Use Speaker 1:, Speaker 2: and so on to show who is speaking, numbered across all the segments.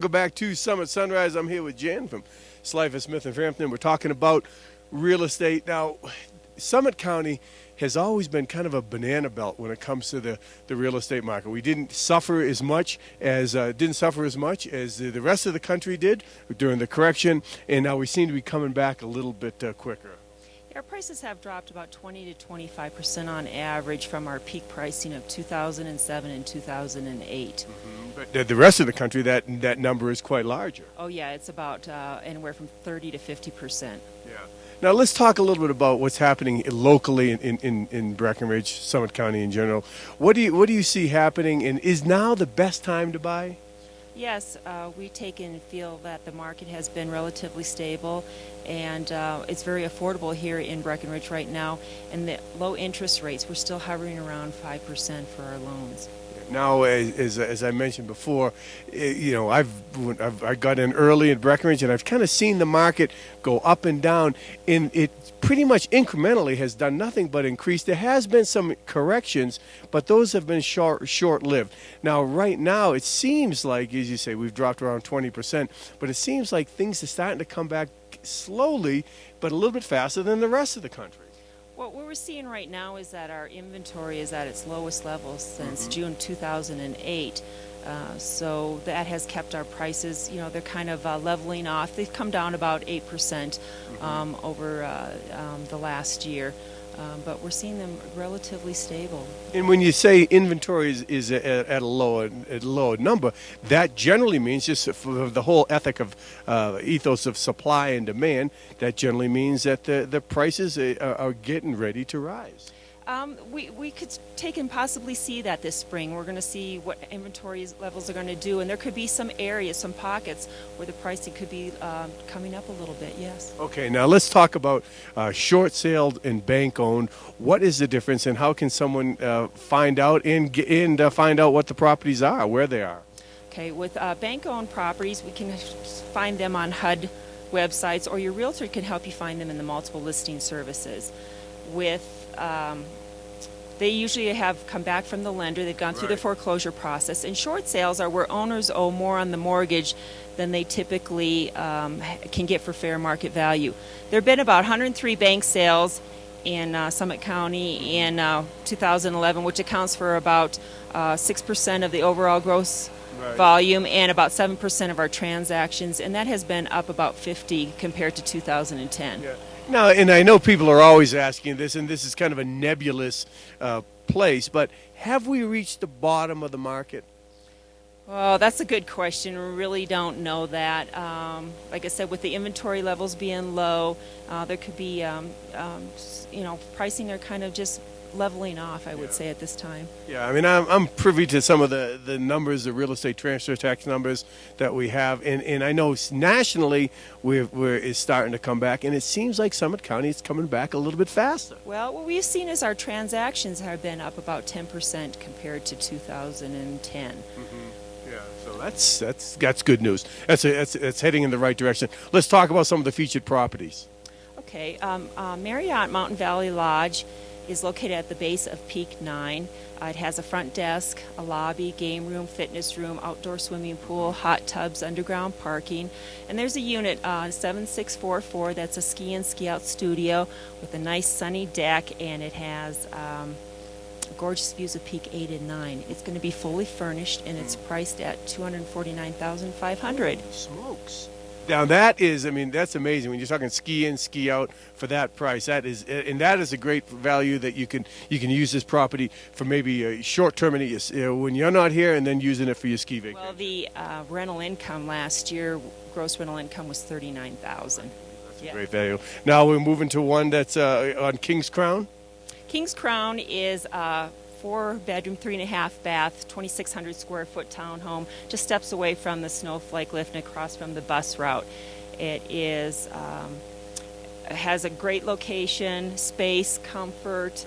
Speaker 1: Go back to Summit Sunrise. I'm here with Jan from Slifer, Smith and Frampton. We're talking about real estate. Now, Summit County has always been kind of a banana belt when it comes to the real estate market. We didn't suffer as much as the rest of the country did during the correction, and now we seem to be coming back a little bit quicker.
Speaker 2: Our prices have dropped about 20 to 25% on average from our peak pricing of 2007 and 2008.
Speaker 1: But the rest of the country, that number is quite larger.
Speaker 2: Oh yeah, it's about anywhere from 30 to 50%.
Speaker 1: Yeah. Now let's talk a little bit about what's happening locally in Breckenridge, Summit County in general. What do you see happening, and is now the best time to buy?
Speaker 2: Yes, we take and feel that the market has been relatively stable, and it's very affordable here in Breckenridge right now. And the low interest rates, we're still hovering around 5% for our loans.
Speaker 1: Now, as I mentioned before, I've got in early in Breckenridge, and I've kind of seen the market go up and down, and it pretty much incrementally has done nothing but increase. There has been some corrections, but those have been short-lived. Now, right now, it seems like, as you say, we've dropped around 20%, but it seems like things are starting to come back slowly, but a little bit faster than the rest of the country.
Speaker 2: What we're seeing right now is that our inventory is at its lowest level since June 2008. So that has kept our prices, they're kind of leveling off. They've come down about 8% over the last year. But we're seeing them relatively stable. And
Speaker 1: when you say inventory is at a lower number, that generally means, just for the whole ethic of ethos of supply and demand, that generally means that the prices are getting ready to rise.
Speaker 2: We could take and possibly see that this spring. We're going to see what inventory levels are going to do, and there could be some areas, some pockets, where the pricing could be coming up a little bit, yes.
Speaker 1: Okay, now let's talk about short-sailed and bank-owned. What is the difference, and how can someone find out and find out what the properties are, where they are?
Speaker 2: Okay, with bank-owned properties, we can find them on HUD websites, or your realtor can help you find them in the multiple listing services. They usually have come back from the lender. They've gone through the foreclosure process. And short sales are where owners owe more on the mortgage than they typically can get for fair market value. There have been about 103 bank sales in Summit County in 2011, which accounts for about 6% of the overall gross volume and about 7% of our transactions. And that has been up about 50 compared to 2010.
Speaker 1: Yeah. Now, and I know people are always asking this, and this is kind of a nebulous place, but have we reached the bottom of the market?
Speaker 2: Well, that's a good question. We really don't know that. Like I said, with the inventory levels being low, there could be, pricing are kind of just leveling off, I would say, at this time.
Speaker 1: Yeah, I mean, I'm privy to some of the numbers, the real estate transfer tax numbers that we have, and I know nationally it's starting to come back, and it seems like Summit County is coming back a little bit faster.
Speaker 2: Well, what we've seen is our transactions have been up about 10% compared to 2010.
Speaker 1: Yeah, so that's good news. That's heading in the right direction. Let's talk about some of the featured properties.
Speaker 2: Okay, Marriott Mountain Valley Lodge is located at the base of Peak 9. It has a front desk, a lobby, game room, fitness room, outdoor swimming pool, hot tubs, underground parking. And there's a unit, 7644, that's a ski and ski out studio with a nice sunny deck, and it has gorgeous views of Peak 8 and 9. It's going to be fully furnished, and it's priced at $249,500.
Speaker 1: Smokes. Now that's amazing when you're talking ski in, ski out for that price. That is a great value that you can use this property for maybe a short term when you're not here, and then using it for your ski vacation.
Speaker 2: Well, the rental income last year, gross rental income was $39,000.
Speaker 1: That's a great value. Now we're moving to one that's on Kings Crown.
Speaker 2: Kings Crown is 4-bedroom, 3.5-bath, 2,600 square foot townhome, just steps away from the Snowflake lift and across from the bus route. It has a great location, space, comfort,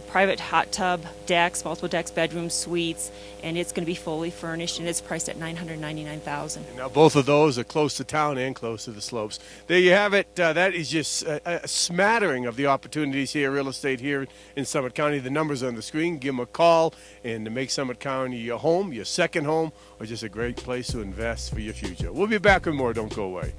Speaker 2: private hot tub decks, multiple decks, bedrooms, suites, and it's going to be fully furnished, and it's priced at $999,000.
Speaker 1: Now, both of those are close to town and close to the slopes. There you have it. That is just a smattering of the opportunities here, real estate here in Summit County. The numbers are on the screen. Give them a call and to make Summit County your home, your second home, or just a great place to invest for your future. We'll be back with more. Don't go away.